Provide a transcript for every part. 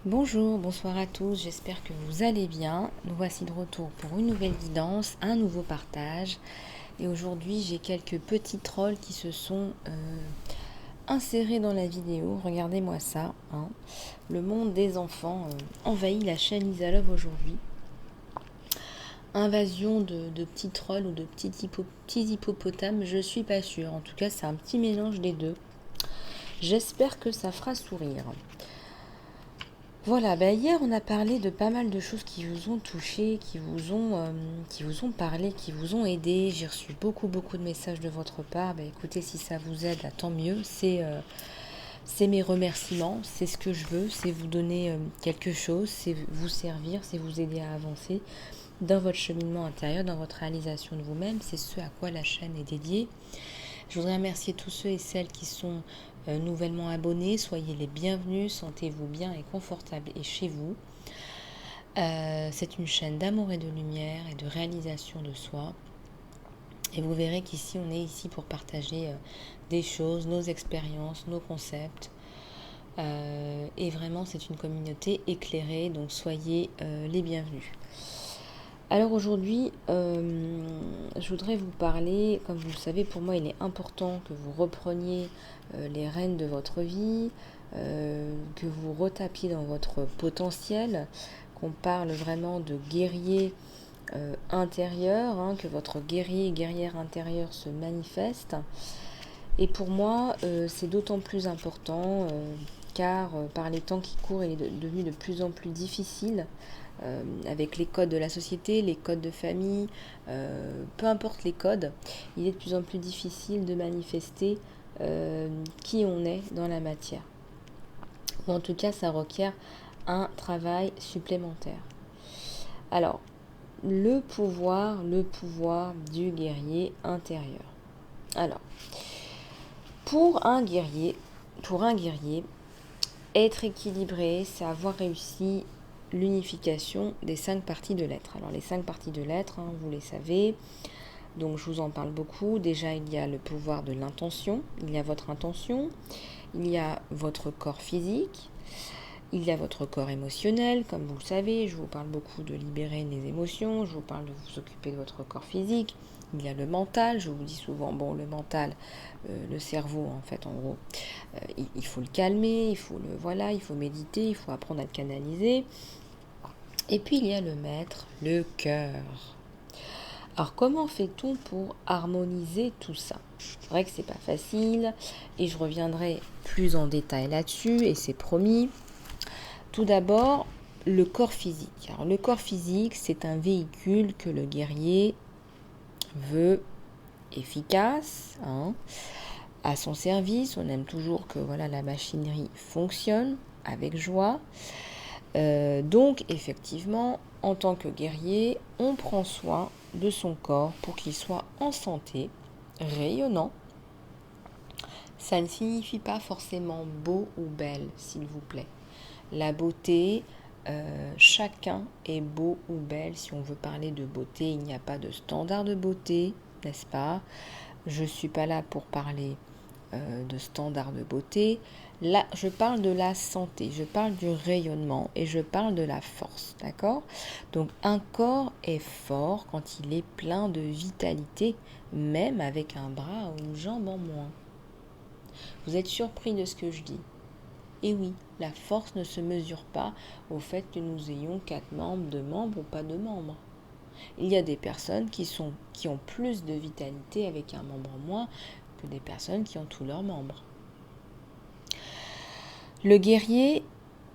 Bonjour, bonsoir à tous, j'espère que vous allez bien. Nous voici de retour pour une nouvelle guidance, un nouveau partage. Et aujourd'hui, j'ai quelques petits trolls qui se sont insérés dans la vidéo. Regardez-moi ça. Le monde des enfants envahit la chaîne Isalove aujourd'hui. Invasion de petits trolls ou de petits hippopotames, je suis pas sûre. En tout cas, c'est un petit mélange des deux. J'espère que ça fera sourire. Voilà, hier on a parlé de pas mal de choses qui vous ont touché, qui vous ont parlé, qui vous ont aidé. J'ai reçu beaucoup de messages de votre part. Écoutez, si ça vous aide, tant mieux. C'est mes remerciements, c'est ce que je veux, c'est vous donner quelque chose, c'est vous servir, c'est vous aider à avancer dans votre cheminement intérieur, dans votre réalisation de vous-même. C'est ce à quoi la chaîne est dédiée. Je voudrais remercier tous ceux et celles qui sont nouvellement abonnés. Soyez les bienvenus, sentez-vous bien et confortable et chez vous. C'est une chaîne d'amour et de lumière et de réalisation de soi. Et vous verrez qu'ici, on est ici pour partager des choses, nos expériences, nos concepts. Et vraiment, c'est une communauté éclairée, donc soyez les bienvenus. Alors aujourd'hui, je voudrais vous parler, comme vous le savez, pour moi il est important que vous repreniez les rênes de votre vie, que vous retapiez dans votre potentiel, qu'on parle vraiment de guerrier intérieur, que votre guerrier et guerrière intérieure se manifeste. Et pour moi, c'est d'autant plus important car par les temps qui courent, il est devenu de plus en plus difficile avec les codes de la société, les codes de famille, peu importe les codes, il est de plus en plus difficile de manifester qui on est dans la matière. Ou en tout cas, ça requiert un travail supplémentaire. Alors, le pouvoir du guerrier intérieur. Alors, pour un guerrier, être équilibré, c'est avoir réussi l'unification des 5 parties de l'être. Alors les 5 parties de l'être, vous les savez, donc je vous en parle beaucoup. Déjà, il y a le pouvoir de l'intention, il y a votre intention, il y a votre corps physique, il y a votre corps émotionnel, comme vous le savez, je vous parle beaucoup de libérer les émotions, je vous parle de vous occuper de votre corps physique. Il y a le mental, je vous dis souvent, le mental, le cerveau en fait en gros, il faut le calmer, il faut méditer, il faut apprendre à le canaliser. Et puis il y a le maître, le cœur. Alors comment fait-on pour harmoniser tout ça? C'est vrai que c'est pas facile et je reviendrai plus en détail là-dessus et c'est promis. Tout d'abord, le corps physique. Alors le corps physique, c'est un véhicule que le guerrier veut efficace, à son service. On aime toujours que la machinerie fonctionne avec joie. Donc effectivement, en tant que guerrier, on prend soin de son corps pour qu'il soit en santé, rayonnant. Ça ne signifie pas forcément beau ou belle, s'il vous plaît. La beauté, chacun est beau ou belle. Si on veut parler de beauté, il n'y a pas de standard de beauté, n'est-ce pas? Je ne suis pas là pour parler de standard de beauté. Là, je parle de la santé, je parle du rayonnement et je parle de la force, d'accord? Donc un corps est fort quand il est plein de vitalité, même avec un bras ou une jambe en moins. Vous êtes surpris de ce que je dis? Et oui, la force ne se mesure pas au fait que nous ayons 4 membres, 2 membres ou pas de membres. Il y a des personnes qui ont plus de vitalité avec un membre en moins que des personnes qui ont tous leurs membres. Le guerrier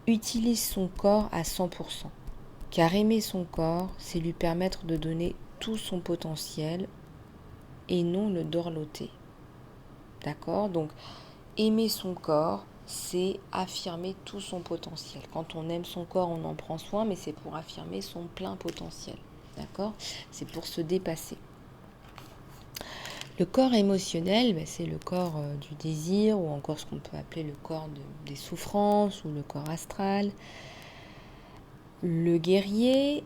utilise son corps à 100%, car aimer son corps, c'est lui permettre de donner tout son potentiel et non le dorloter. D'accord? Donc, aimer son corps, c'est affirmer tout son potentiel. Quand on aime son corps, on en prend soin, mais c'est pour affirmer son plein potentiel. D'accord? C'est pour se dépasser. Le corps émotionnel, c'est le corps du désir, ou encore ce qu'on peut appeler le corps des souffrances, ou le corps astral. Le guerrier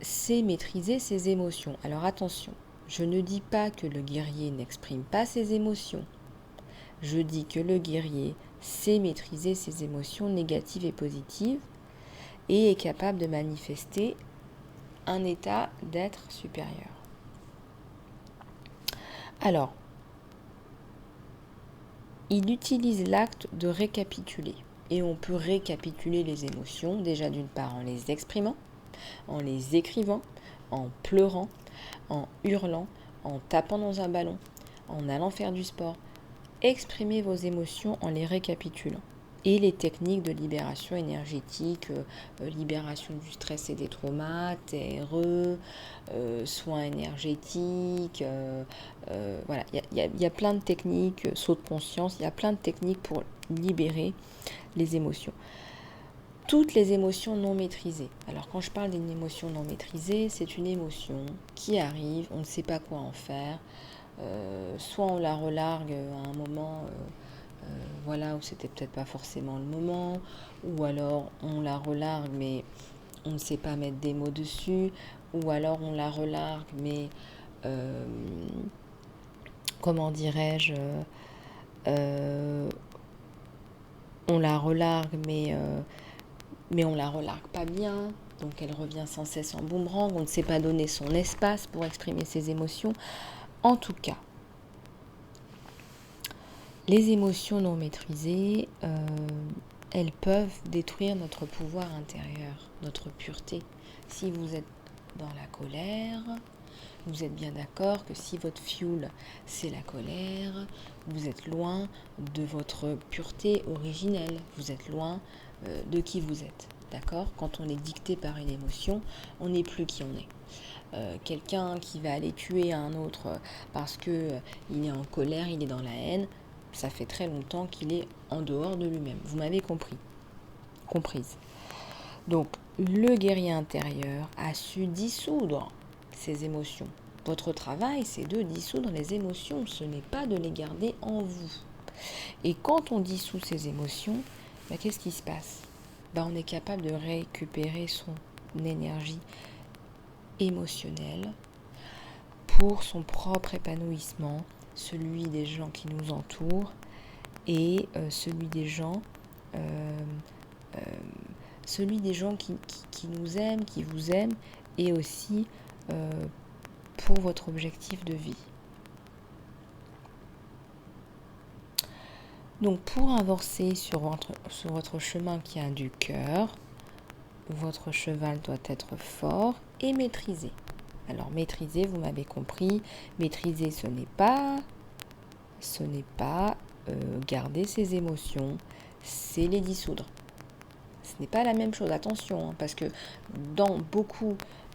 sait maîtriser ses émotions. Alors attention, je ne dis pas que le guerrier n'exprime pas ses émotions. Je dis que le guerrier sait maîtriser ses émotions négatives et positives, et est capable de manifester un état d'être supérieur. Alors, il utilise l'acte de récapituler. Et on peut récapituler les émotions, déjà d'une part en les exprimant, en les écrivant, en pleurant, en hurlant, en tapant dans un ballon, en allant faire du sport. Exprimez vos émotions en les récapitulant. Et les techniques de libération énergétique, libération du stress et des traumas, TRE, soins énergétiques, voilà, il y a plein de techniques, saut de conscience, il y a plein de techniques pour libérer les émotions. Toutes les émotions non maîtrisées. Alors quand je parle d'une émotion non maîtrisée, c'est une émotion qui arrive, on ne sait pas quoi en faire, soit on la relargue à un moment voilà, où c'était peut-être pas forcément le moment, ou alors on la relargue mais on ne sait pas mettre des mots dessus, ou alors on la relargue mais comment dirais-je, on la relargue mais on la relargue pas bien, donc elle revient sans cesse en boomerang, on ne sait pas donner son espace pour exprimer ses émotions. En tout cas, les émotions non maîtrisées, elles peuvent détruire notre pouvoir intérieur, notre pureté. Si vous êtes dans la colère, vous êtes bien d'accord que si votre fuel, c'est la colère, vous êtes loin de votre pureté originelle, vous êtes loin de qui vous êtes. D'accord ? Quand on est dicté par une émotion, on n'est plus qui on est. Quelqu'un qui va aller tuer un autre parce qu'il est en colère, il est dans la haine, ça fait très longtemps qu'il est en dehors de lui-même. Vous m'avez comprise. Donc, le guerrier intérieur a su dissoudre ses émotions. Votre travail, c'est de dissoudre les émotions, ce n'est pas de les garder en vous. Et quand on dissout ces émotions, qu'est-ce qui se passe ? On est capable de récupérer son énergie émotionnelle pour son propre épanouissement, celui des gens qui nous entourent et celui des gens qui nous aiment, qui vous aiment, et aussi pour votre objectif de vie. Donc pour avancer sur votre chemin qui a du cœur, votre cheval doit être fort et maîtrisé. Alors maîtriser, vous m'avez compris, maîtriser ce n'est pas garder ses émotions, c'est les dissoudre. Ce n'est pas la même chose, attention, parce que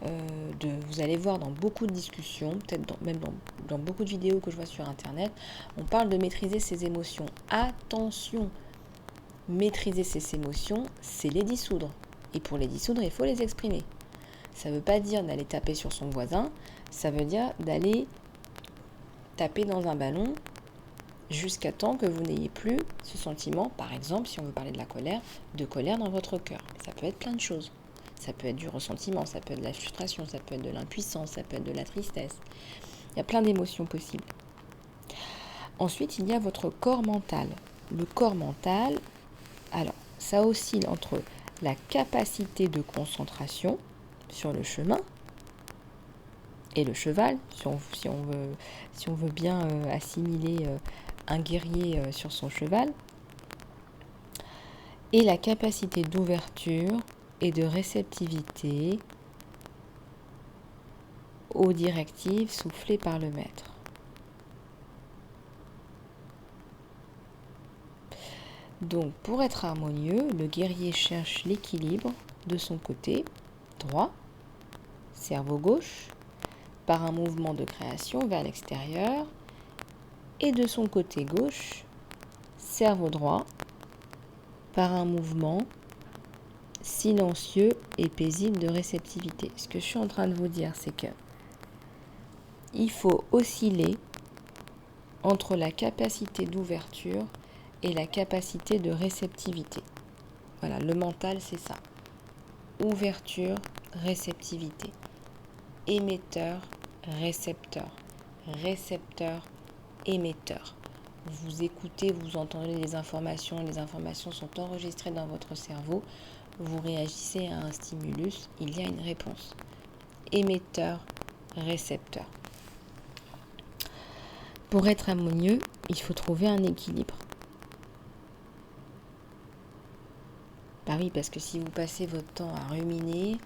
vous allez voir dans beaucoup de discussions, peut-être même dans beaucoup de vidéos que je vois sur internet, on parle de maîtriser ses émotions. Attention, maîtriser ses émotions, c'est les dissoudre. Et pour les dissoudre, il faut les exprimer. Ça ne veut pas dire d'aller taper sur son voisin, ça veut dire d'aller taper dans un ballon jusqu'à temps que vous n'ayez plus ce sentiment, par exemple, si on veut parler de colère dans votre cœur. Ça peut être plein de choses. Ça peut être du ressentiment, ça peut être de la frustration, ça peut être de l'impuissance, ça peut être de la tristesse. Il y a plein d'émotions possibles. Ensuite, il y a votre corps mental. Le corps mental, alors, ça oscille entre la capacité de concentration sur le chemin et le cheval, si on veut bien assimiler un guerrier sur son cheval, et la capacité d'ouverture et de réceptivité aux directives soufflées par le maître. Donc, pour être harmonieux, le guerrier cherche l'équilibre de son côté droit, cerveau gauche, par un mouvement de création vers l'extérieur, et de son côté gauche, cerveau droit, par un mouvement silencieux et paisible de réceptivité. Ce que je suis en train de vous dire, c'est que il faut osciller entre la capacité d'ouverture et la capacité de réceptivité. Voilà, le mental, c'est ça. Ouverture, réceptivité. Émetteur, récepteur. Récepteur, émetteur. vous écoutez, vous entendez les informations sont enregistrées dans votre cerveau, vous réagissez à un stimulus, il y a une réponse. Émetteur, récepteur. Pour être harmonieux, il faut trouver un équilibre. Bah oui, parce que si vous passez votre temps à ruminer,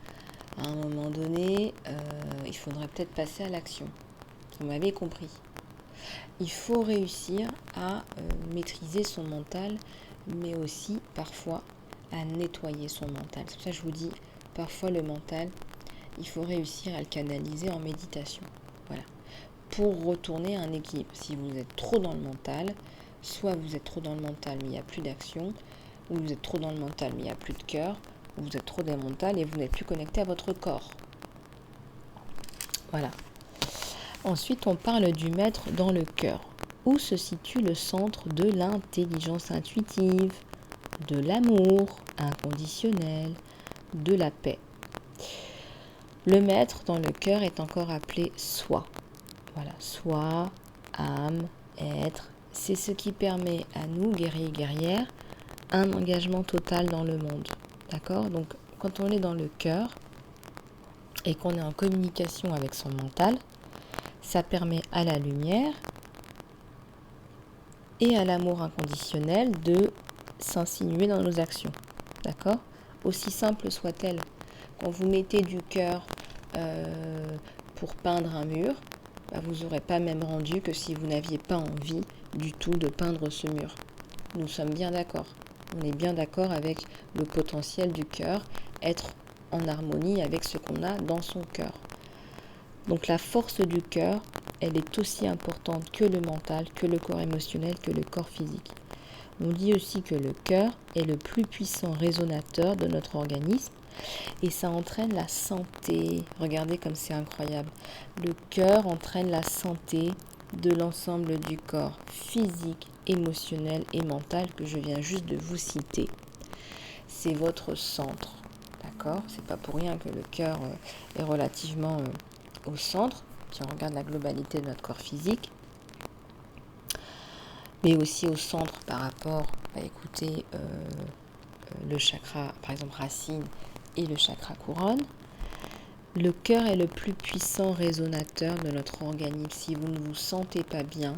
à un moment donné, il faudrait peut-être passer à l'action. Vous m'avez compris. Il faut réussir à maîtriser son mental, mais aussi parfois à nettoyer son mental. C'est pour ça que je vous dis, parfois le mental, il faut réussir à le canaliser en méditation. Voilà. Pour retourner à un équilibre. Si vous êtes trop dans le mental, soit vous êtes trop dans le mental mais il n'y a plus d'action, ou vous êtes trop dans le mental mais il n'y a plus de cœur, ou vous êtes trop dans le mental et vous n'êtes plus connecté à votre corps. Voilà. Ensuite, on parle du maître dans le cœur. Où se situe le centre de l'intelligence intuitive, de l'amour inconditionnel, de la paix. Le maître dans le cœur est encore appelé soi. Voilà, soi, âme, être, c'est ce qui permet à nous, guerriers et guerrières, un engagement total dans le monde. D'accord ? Donc, quand on est dans le cœur et qu'on est en communication avec son mental, ça permet à la lumière et à l'amour inconditionnel de s'insinuer dans nos actions. D'accord ? Aussi simple soit-elle. Quand vous mettez du cœur pour peindre un mur, vous n'aurez pas même rendu que si vous n'aviez pas envie du tout de peindre ce mur. Nous sommes bien d'accord. On est bien d'accord avec le potentiel du cœur, être en harmonie avec ce qu'on a dans son cœur. Donc la force du cœur, elle est aussi importante que le mental, que le corps émotionnel, que le corps physique. On dit aussi que le cœur est le plus puissant résonateur de notre organisme et ça entraîne la santé. Regardez comme c'est incroyable. Le cœur entraîne la santé de l'ensemble du corps physique, émotionnel et mental que je viens juste de vous citer. C'est votre centre, d'accord ? C'est pas pour rien que le cœur est relativement au centre, si on regarde la globalité de notre corps physique, mais aussi au centre par rapport à le chakra, par exemple racine et le chakra couronne. Le cœur est le plus puissant résonateur de notre organisme. Si vous ne vous sentez pas bien,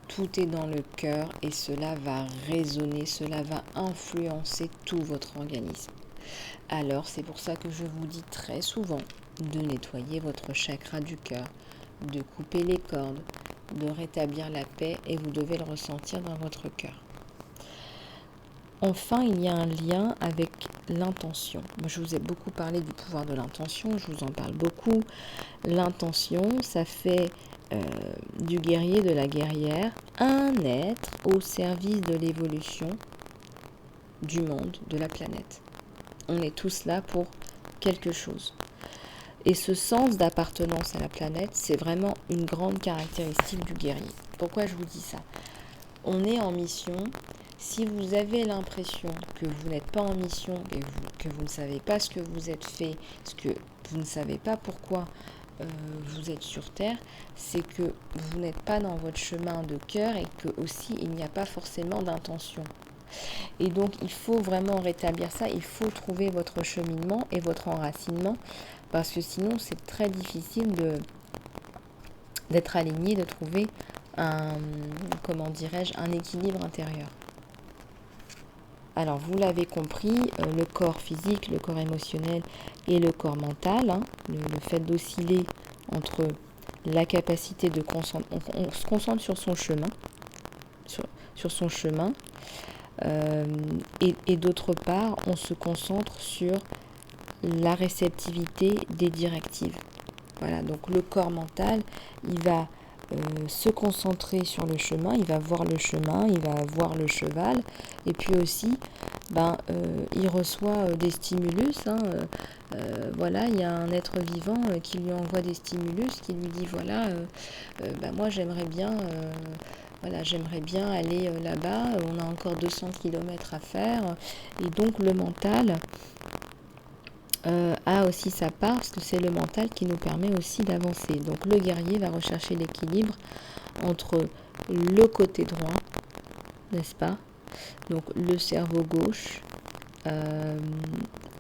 tout est dans le cœur et cela va résonner, cela va influencer tout votre organisme. Alors c'est pour ça que je vous dis très souvent de nettoyer votre chakra du cœur, de couper les cordes, de rétablir la paix et vous devez le ressentir dans votre cœur. Enfin, il y a un lien avec l'intention. Moi, je vous ai beaucoup parlé du pouvoir de l'intention, je vous en parle beaucoup. L'intention, ça fait du guerrier, de la guerrière, un être au service de l'évolution du monde, de la planète. On est tous là pour quelque chose. Et ce sens d'appartenance à la planète, c'est vraiment une grande caractéristique du guerrier. Pourquoi je vous dis ça ? On est en mission. Si vous avez l'impression que vous n'êtes pas en mission, que vous ne savez pas ce que vous êtes fait, que vous ne savez pas pourquoi vous êtes sur Terre, c'est que vous n'êtes pas dans votre chemin de cœur et que aussi il n'y a pas forcément d'intention. Et donc il faut vraiment rétablir ça, il faut trouver votre cheminement et votre enracinement, parce que sinon c'est très difficile d'être aligné, de trouver un équilibre intérieur. Alors vous l'avez compris, le corps physique, le corps émotionnel et le corps mental, le fait d'osciller entre la capacité de concentrer, on se concentre sur son chemin, sur son chemin, et d'autre part on se concentre sur la réceptivité des directives. Voilà, donc le corps mental, il va se concentrer sur le chemin, il va voir le chemin, il va voir le cheval, et puis aussi, il reçoit des stimulus. Voilà, il y a un être vivant qui lui envoie des stimulus, qui lui dit moi j'aimerais bien aller là-bas, on a encore 200 km à faire, et donc le mental a aussi sa part, parce que c'est le mental qui nous permet aussi d'avancer. Donc le guerrier va rechercher l'équilibre entre le côté droit, n'est-ce pas? Donc le cerveau gauche,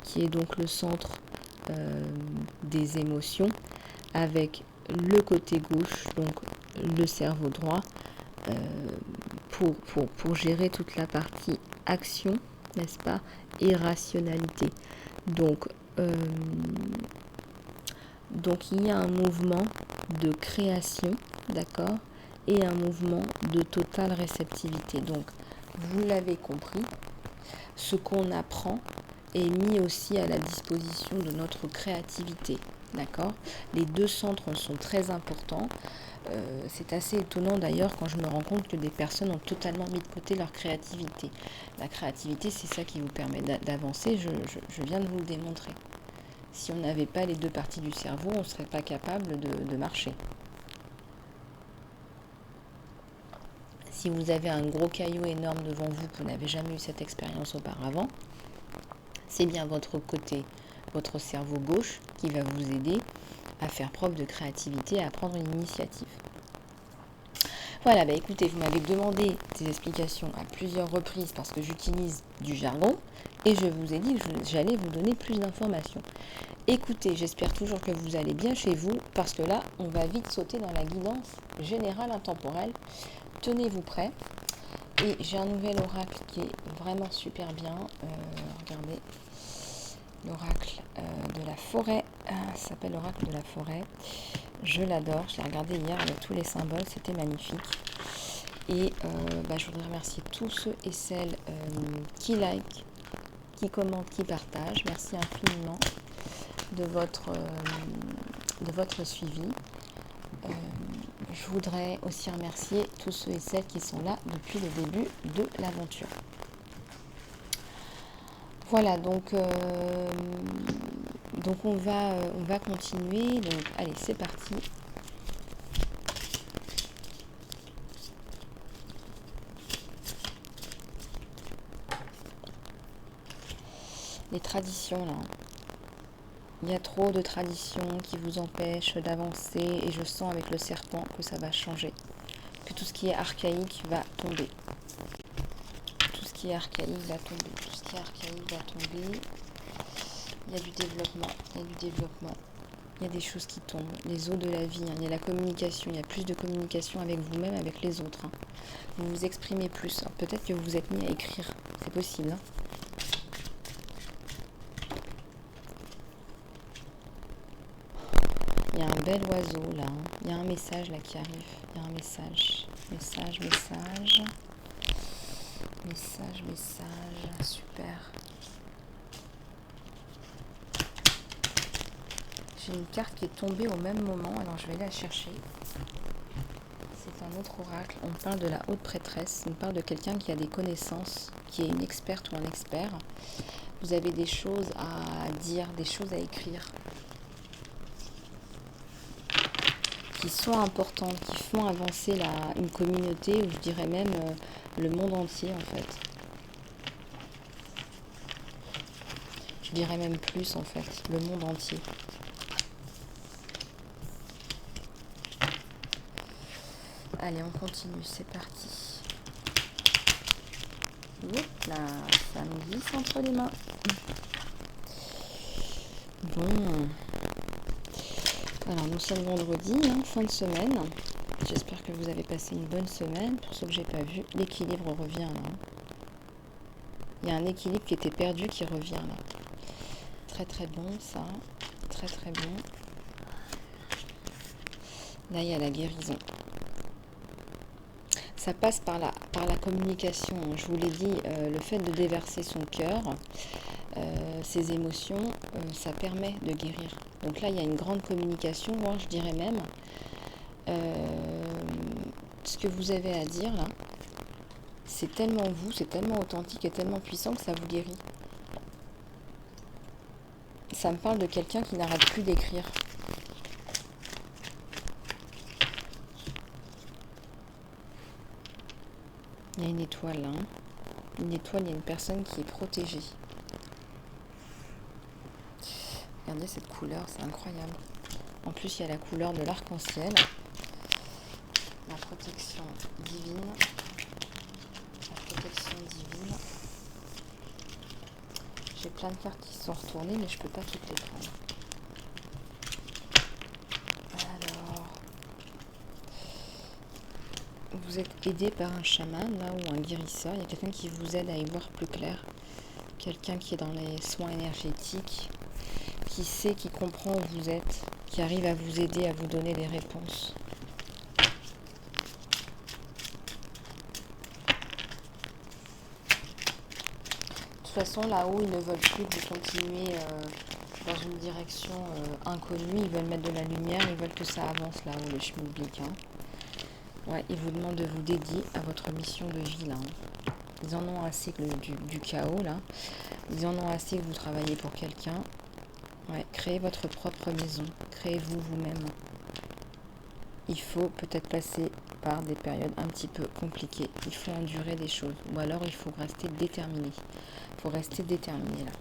qui est donc le centre des émotions, avec le côté gauche, donc le cerveau droit, pour gérer toute la partie action, n'est-ce pas, et rationalité. Donc il y a un mouvement de création, d'accord, et un mouvement de totale réceptivité. Donc vous l'avez compris, ce qu'on apprend est mis aussi à la disposition de notre créativité, d'accord. Les deux centres sont très importants. C'est assez étonnant d'ailleurs quand je me rends compte que des personnes ont totalement mis de côté leur créativité. La créativité, c'est ça qui vous permet d'avancer, je viens de vous le démontrer. Si on n'avait pas les deux parties du cerveau, on ne serait pas capable de marcher. Si vous avez un gros caillou énorme devant vous, que vous n'avez jamais eu cette expérience auparavant, c'est bien votre côté, votre cerveau gauche qui va vous aider à faire preuve de créativité et à prendre une initiative. Voilà, écoutez, vous m'avez demandé des explications à plusieurs reprises parce que j'utilise du jargon et je vous ai dit que j'allais vous donner plus d'informations. Écoutez, j'espère toujours que vous allez bien chez vous parce que là, on va vite sauter dans la guidance générale intemporelle. Tenez-vous prêts. Et j'ai un nouvel oracle qui est vraiment super bien. Regardez, l'oracle de la forêt. Ça s'appelle l'oracle de la forêt. Je l'adore. Je l'ai regardé hier avec tous les symboles. C'était magnifique. Et je voudrais remercier tous ceux et celles qui like, qui commentent, qui partagent. Merci infiniment de votre suivi. Je voudrais aussi remercier tous ceux et celles qui sont là depuis le début de l'aventure. Voilà, donc on va continuer. Donc allez, c'est parti. Les traditions là. Il y a trop de traditions qui vous empêchent d'avancer et je sens avec le serpent que ça va changer. Que tout ce qui est archaïque va tomber. Tout ce qui est archaïque va tomber. Tout ce qui est archaïque va tomber. Il y a du développement. Il y a du développement. Il y a des choses qui tombent. Les eaux de la vie. Il y a la communication. Il y a plus de communication avec vous-même, avec les autres. Vous vous exprimez plus. Peut-être que vous vous êtes mis à écrire. C'est possible. Il y a un bel oiseau là. Il y a un message là qui arrive. Il y a un message. Message. Super. J'ai une carte qui est tombée au même moment. Alors je vais la chercher. C'est un autre oracle. On parle de la haute prêtresse. On parle de quelqu'un qui a des connaissances, qui est une experte ou un expert. Vous avez des choses à dire, des choses à écrire, qui sont importantes, qui font avancer une communauté, ou je dirais même le monde entier en fait. Je dirais même plus en fait, le monde entier. Allez, on continue, c'est parti. Oups là, ça me glisse entre les mains. Bon. Alors nous sommes vendredi, fin de semaine. J'espère que vous avez passé une bonne semaine. Pour ceux que j'ai pas vu, l'équilibre revient là. Il y a un équilibre qui était perdu qui revient là. Très très bon ça. Très très bon. Là il y a la guérison. Ça passe par la communication. Je vous l'ai dit, le fait de déverser son cœur, ses émotions, ça permet de guérir. Donc là, il y a une grande communication, moi je dirais même, ce que vous avez à dire là, c'est tellement vous, c'est tellement authentique et tellement puissant que ça vous guérit. Ça me parle de quelqu'un qui n'arrête plus d'écrire. Il y a une étoile là. Une étoile, il y a une personne qui est protégée. Regardez cette couleur, c'est incroyable. En plus, il y a la couleur de l'arc-en-ciel. La protection divine. La protection divine. J'ai plein de cartes qui sont retournées, mais je ne peux pas toutes les prendre. Alors, vous êtes aidé par un chaman là, ou un guérisseur. Il y a quelqu'un qui vous aide à y voir plus clair. Quelqu'un qui est dans les soins énergétiques, qui sait, qui comprend où vous êtes, qui arrive à vous aider, à vous donner des réponses. De toute façon, là-haut, ils ne veulent plus que vous continuez dans une direction inconnue. Ils veulent mettre de la lumière, ils veulent que ça avance là-haut, le schmilblick. Ouais, ils vous demandent de vous dédier à votre mission de vie, là. Ils en ont assez du chaos, là. Ils en ont assez que vous travaillez pour quelqu'un. Ouais, créez votre propre maison. Créez-vous vous-même. Il faut peut-être passer par des périodes un petit peu compliquées. Il faut endurer des choses. Ou alors, il faut rester déterminé. Il faut rester déterminé, là.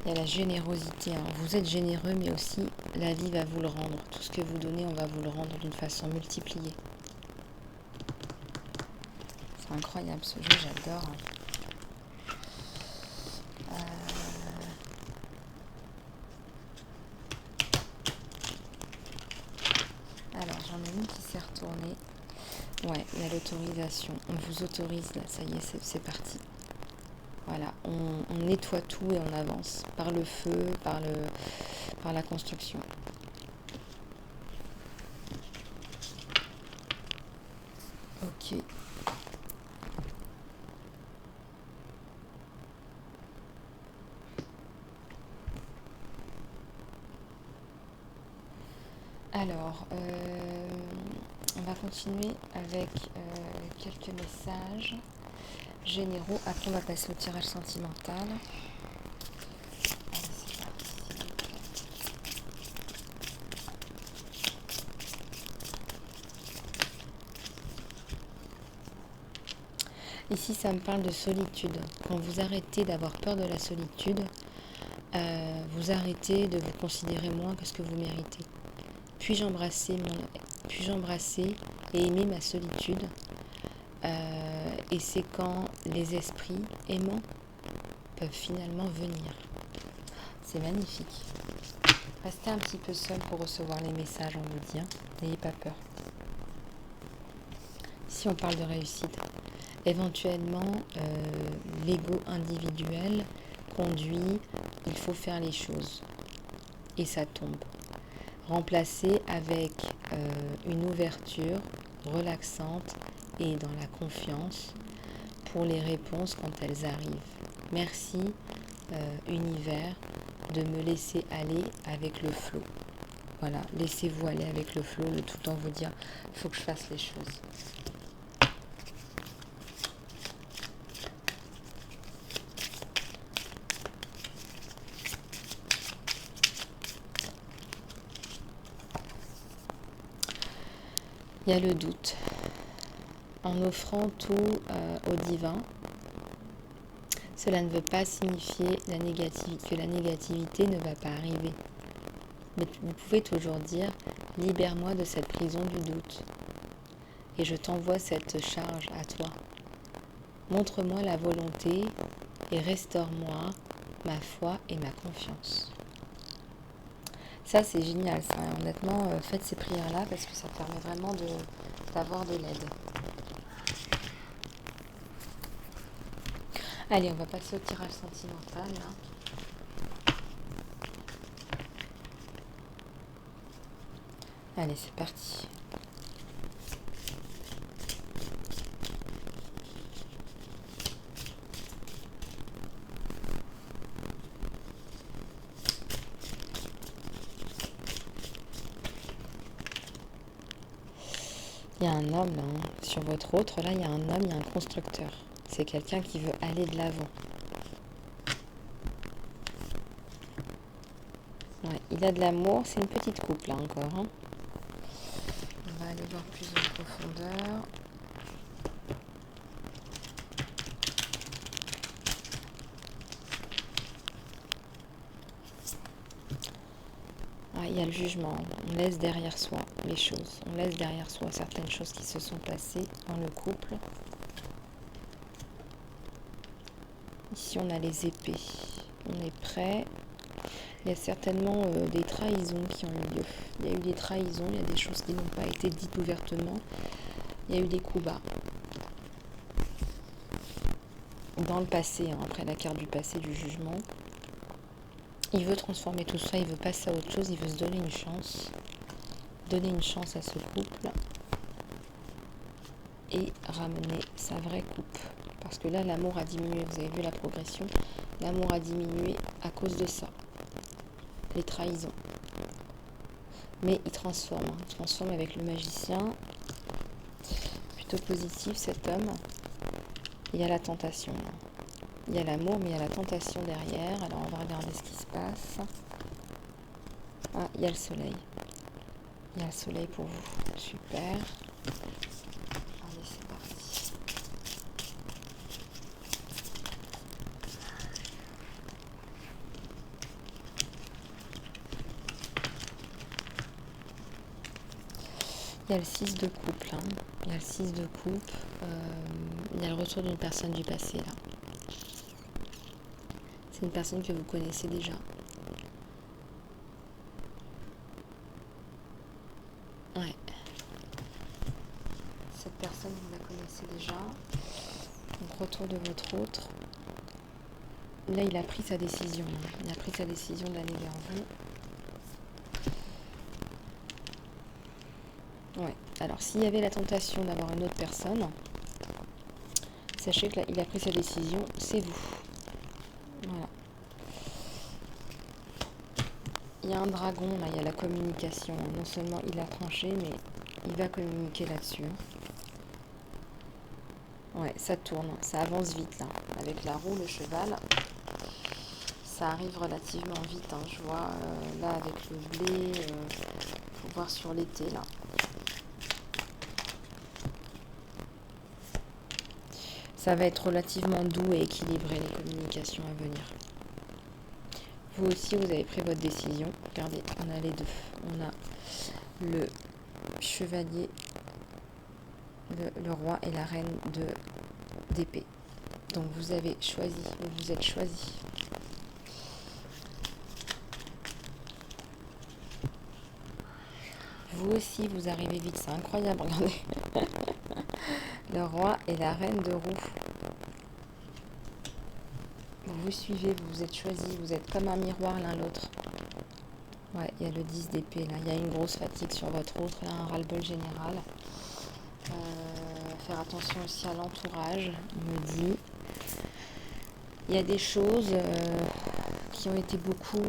Il y a la générosité. Vous êtes généreux, mais aussi la vie va vous le rendre. Tout ce que vous donnez, on va vous le rendre d'une façon multipliée. C'est incroyable ce jeu, j'adore. Alors, j'en ai une qui s'est retournée. Ouais, il y a l'autorisation. On vous autorise, là, ça y est, c'est parti. Voilà, on nettoie tout et on avance par le feu, par la construction. Ok. Alors, on va continuer avec quelques messages généraux. Après, on va passer au tirage sentimental. Allez, c'est parti. Ici, ça me parle de solitude. Quand vous arrêtez d'avoir peur de la solitude, vous arrêtez de vous considérer moins que ce que vous méritez. Puis-je embrasser et aimer ma solitude? Et c'est quand les esprits aimants peuvent finalement venir. C'est magnifique. Restez un petit peu seul pour recevoir les messages, on vous dit. N'ayez pas peur. Si on parle de réussite, éventuellement, l'ego individuel conduit, il faut faire les choses. Et ça tombe. Remplacer avec une ouverture relaxante et dans la confiance pour les réponses quand elles arrivent. Merci, univers, de me laisser aller avec le flot. Voilà, laissez-vous aller avec le flot, le tout en vous dire, il faut que je fasse les choses. Il y a le doute. En offrant tout au divin, cela ne veut pas signifier que la négativité ne va pas arriver. Mais vous pouvez toujours dire, libère-moi de cette prison du doute. Et je t'envoie cette charge à toi. Montre-moi la volonté et restaure-moi ma foi et ma confiance. Ça, c'est génial, ça. Honnêtement, faites ces prières-là parce que ça permet vraiment d'avoir de l'aide. Allez, on va passer au tirage sentimental. Là. Allez, c'est parti. Il y a un homme, sur votre autre, là, il y a un homme, il y a un constructeur. C'est quelqu'un qui veut aller de l'avant. Ouais, il a de l'amour, c'est une petite coupe, là, encore. On va aller voir plus en profondeur. Ah, il y a le jugement. On laisse derrière soi les choses. On laisse derrière soi certaines choses qui se sont passées dans le couple. Ici, on a les épées. On est prêt. Il y a certainement des trahisons qui ont eu lieu. Il y a eu des trahisons, il y a des choses qui n'ont pas été dites ouvertement. Il y a eu des coups bas. Dans le passé, hein, après la carte du passé, du jugement. Il veut transformer tout ça, il veut passer à autre chose, il veut se donner une chance. Donner une chance à ce couple. Et ramener sa vraie coupe. Parce que là, l'amour a diminué. Vous avez vu la progression. L'amour a diminué à cause de ça. Les trahisons. Mais il transforme. Hein. Il transforme avec le magicien. Plutôt positif, cet homme. Il y a la tentation. Hein. Il y a l'amour, mais il y a la tentation derrière. Alors, on va regarder ce qui se passe. Ah, il y a le soleil. Il y a le soleil pour vous. Super. Allez, c'est parti. Il y a le 6 de couple. Hein. Il y a le 6 de coupe. Il y a le retour d'une personne du passé, là. C'est une personne que vous connaissez déjà. Ouais. Cette personne, vous la connaissez déjà. Donc, retour de votre autre. Là, il a pris sa décision. Il a pris sa décision d'aller vers vous. Ouais. Alors, s'il y avait la tentation d'avoir une autre personne, sachez que là, il a pris sa décision, c'est vous. Voilà. Il y a un dragon, là, il y a la communication. Non seulement il a tranché, mais il va communiquer là-dessus. Ouais, ça tourne, ça avance vite, là. Avec la roue, le cheval, ça arrive relativement vite. Hein. Je vois, là, avec le blé, faut voir sur l'été, là. Ça va être relativement doux et équilibré, les communications à venir. Vous aussi, vous avez pris votre décision. Regardez, on a les deux. On a le chevalier, le roi et la reine d'épée. Donc, vous avez choisi, vous êtes choisi. Vous aussi, vous arrivez vite. C'est incroyable, regardez. Le roi et la reine de roue. Vous suivez, vous vous êtes choisis, vous êtes comme un miroir l'un l'autre. Ouais, il y a le 10 d'épée là, il y a une grosse fatigue sur votre autre, là, un ras-le-bol général. Faire attention aussi à l'entourage, il me dit. Il y a des choses qui ont été beaucoup...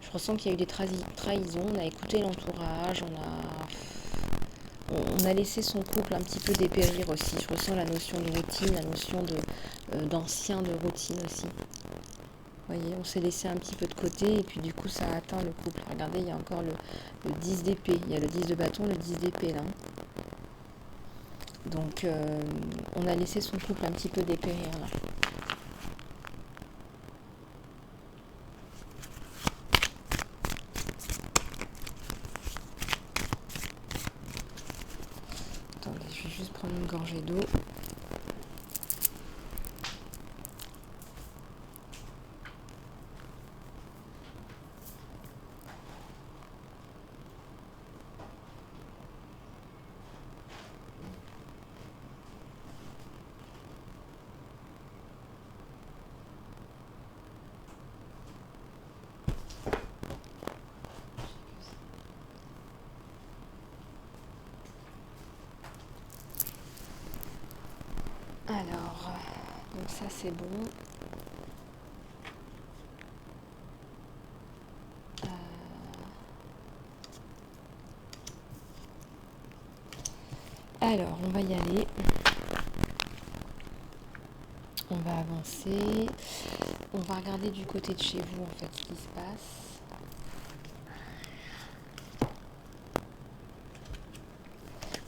je ressens qu'il y a eu des trahisons, on a écouté l'entourage, on a laissé son couple un petit peu dépérir aussi. Je ressens la notion de routine, la notion d'ancien de routine aussi. Vous voyez, on s'est laissé un petit peu de côté et puis du coup ça a atteint le couple. Regardez, il y a encore le 10 d'épée. Il y a le 10 de bâton, le 10 d'épée là. Donc on a laissé son couple un petit peu dépérir là. Attendez, je vais juste prendre une gorgée d'eau. Alors, donc ça c'est bon. Alors, on va y aller. On va avancer. On va regarder du côté de chez vous en fait ce qui se passe.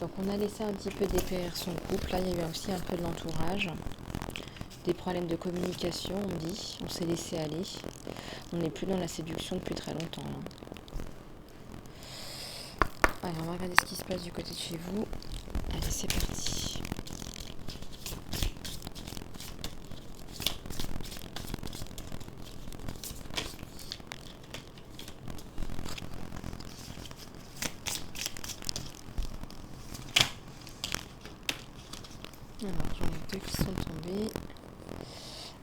Donc on a laissé un petit peu dépérir son couple. Là, il y a eu aussi un peu de l'entourage. Des problèmes de communication, on dit. On s'est laissé aller. On n'est plus dans la séduction depuis très longtemps. Allez, on va regarder ce qui se passe du côté de chez vous. Allez, c'est parti. Alors, j'en ai deux qui sont tombés.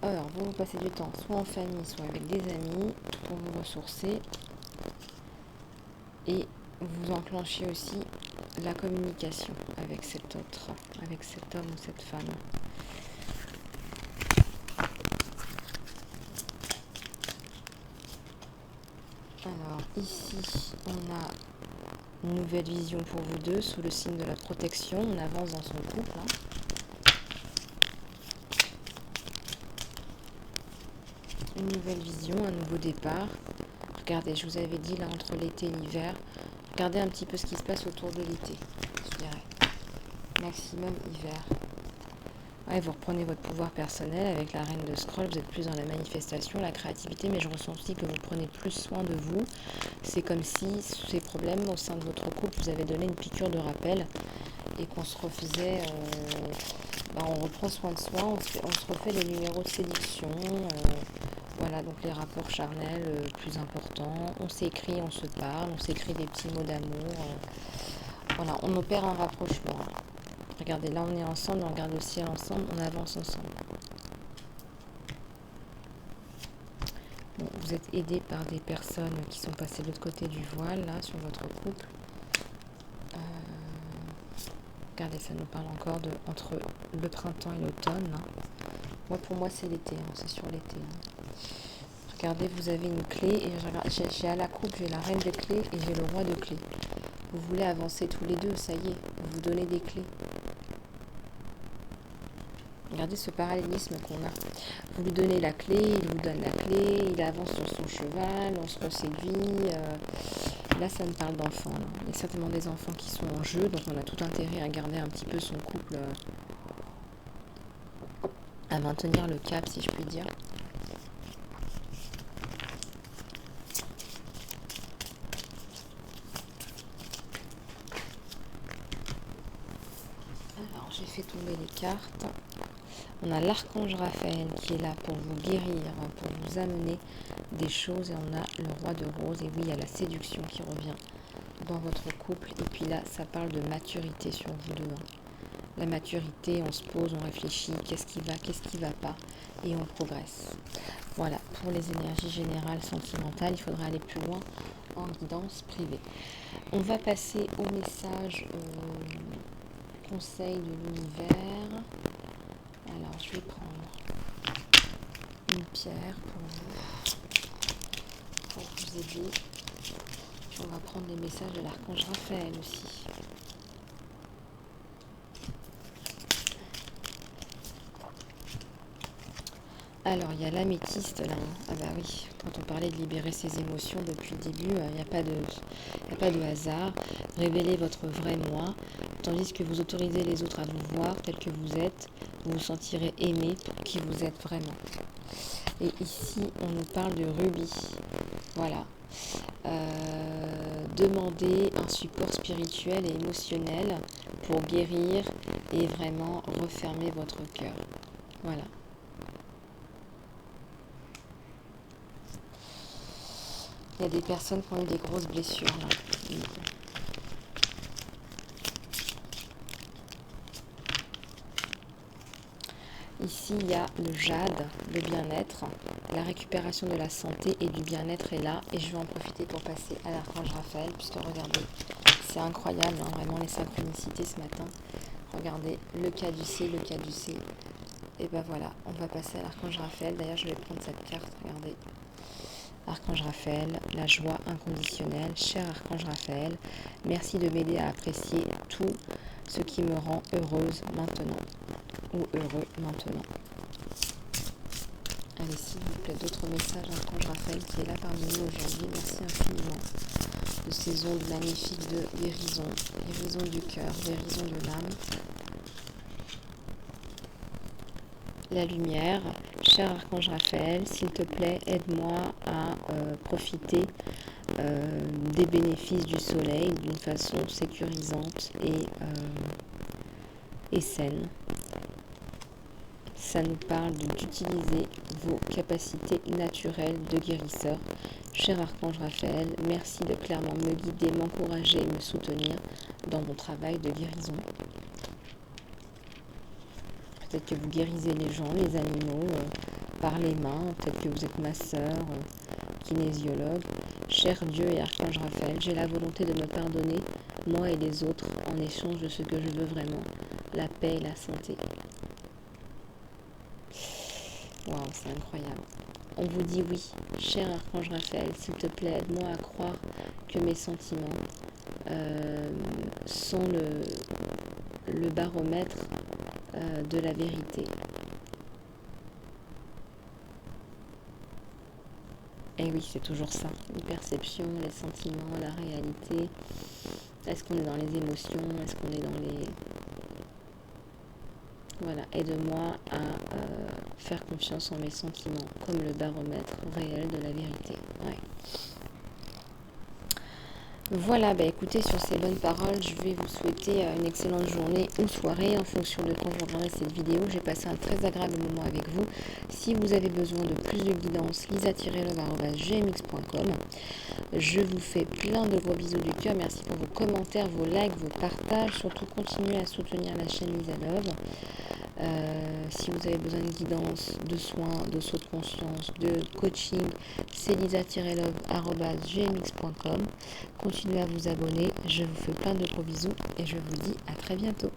Alors, vous passez du temps soit en famille, soit avec des amis pour vous ressourcer. Et vous enclenchez aussi la communication avec cet autre, avec cet homme ou cette femme. Alors, ici, on a une nouvelle vision pour vous deux sous le signe de la protection. On avance dans son couple. Une nouvelle vision, un nouveau départ. Regardez, je vous avais dit là entre l'été et l'hiver, regardez un petit peu ce qui se passe autour de l'été, je dirais. Maximum hiver. Ouais, vous reprenez votre pouvoir personnel avec la reine de scroll, vous êtes plus dans la manifestation, la créativité, mais je ressens aussi que vous prenez plus soin de vous. C'est comme si ces problèmes au sein de votre couple vous avaient donné une piqûre de rappel et qu'on se refaisait, on reprend soin de soi, on se refait les numéros de séduction. Voilà, donc les rapports charnels plus importants. On s'écrit, on se parle, on s'écrit des petits mots d'amour. Voilà, on opère un rapprochement. Regardez, là on est ensemble, on regarde le ciel ensemble, on avance ensemble. Bon, vous êtes aidé par des personnes qui sont passées de l'autre côté du voile, là, sur votre couple. Regardez, ça nous parle encore de entre le printemps et l'automne. Moi, pour moi, c'est l'été, c'est sur l'été. Regardez, vous avez une clé, et j'ai à la coupe, j'ai la reine de clés et j'ai le roi de clés. Vous voulez avancer tous les deux, ça y est, vous vous donnez des clés. Regardez ce parallélisme qu'on a. Vous lui donnez la clé, il vous donne la clé, il avance sur son cheval, on se reséduit. Là, ça me parle d'enfants. Il y a certainement des enfants qui sont en jeu, donc on a tout intérêt à garder un petit peu son couple, à maintenir le cap, si je puis dire. Alors, j'ai fait tomber les cartes. On a l'archange Raphaël qui est là pour vous guérir, pour vous amener des choses. Et on a le roi de rose. Et oui, il y a la séduction qui revient dans votre couple. Et puis là, ça parle de maturité sur vous deux. La maturité, on se pose, on réfléchit. Qu'est-ce qui va pas. Et on progresse. Voilà, pour les énergies générales sentimentales, il faudra aller plus loin en guidance privée. On va passer au message conseil de l'univers. Alors, je vais prendre une pierre pour vous aider. Puis on va prendre les messages de l'archange Raphaël aussi. Alors, il y a l'améthyste là. Ah bah oui, quand on parlait de libérer ses émotions depuis le début, il n'y a pas de hasard. Révélez votre vrai moi, tandis que vous autorisez les autres à vous voir tel que vous êtes, vous vous sentirez aimé pour qui vous êtes vraiment. Et ici, on nous parle de rubis. Voilà. Demandez un support spirituel et émotionnel pour guérir et vraiment refermer votre cœur. Voilà. Il y a des personnes qui ont eu des grosses blessures là. Ici, il y a le jade, le bien-être, la récupération de la santé et du bien-être est là. Et je vais en profiter pour passer à l'archange Raphaël, puisque regardez, c'est incroyable, vraiment les synchronicités ce matin. Regardez, le caducée. Et ben voilà, on va passer à l'archange Raphaël. D'ailleurs, je vais prendre cette carte, regardez. Archange Raphaël, la joie inconditionnelle. Cher Archange Raphaël, merci de m'aider à apprécier tout ce qui me rend heureuse maintenant ou heureux maintenant. Allez, s'il vous plaît, d'autres messages d'Archange Raphaël qui est là parmi nous aujourd'hui. Merci infiniment de ces ondes magnifiques de guérison du cœur, guérison de l'âme. la lumière. Cher Archange Raphaël, s'il te plaît, aide-moi à profiter des bénéfices du soleil d'une façon sécurisante et saine. Ça nous parle d'utiliser vos capacités naturelles de guérisseur. Cher Archange Raphaël, merci de clairement me guider, m'encourager et me soutenir dans mon travail de guérison. Peut-être que vous guérisez les gens, les animaux, par les mains. Peut-être que vous êtes masseur, kinésiologue. Cher Dieu et Archange Raphaël, j'ai la volonté de me pardonner, moi et les autres, en échange de ce que je veux vraiment, la paix et la santé. Waouh, c'est incroyable. On vous dit oui, cher Archange Raphaël, s'il te plaît, aide-moi à croire que mes sentiments sont le baromètre de la vérité. Et oui, c'est toujours ça, les perceptions, les sentiments, la réalité. Est-ce qu'on est dans les émotions? Est-ce qu'on est dans les... Voilà, aide-moi à faire confiance en mes sentiments comme le baromètre réel de la vérité. Ouais. Voilà, bah écoutez, sur ces bonnes paroles, je vais vous souhaiter une excellente journée ou soirée en fonction de quand vous regardez cette vidéo. J'ai passé un très agréable moment avec vous. Si vous avez besoin de plus de guidance, lisa-love@gmx.com. Je vous fais plein de gros bisous du cœur. Merci pour vos commentaires, vos likes, vos partages. Surtout, continuez à soutenir la chaîne Lisa Love. Si vous avez besoin de guidance, de soins, de saut de conscience, de coaching, c'est lisa-love@gmx.com. Continuez à vous abonner. Je vous fais plein de gros bisous et je vous dis à très bientôt.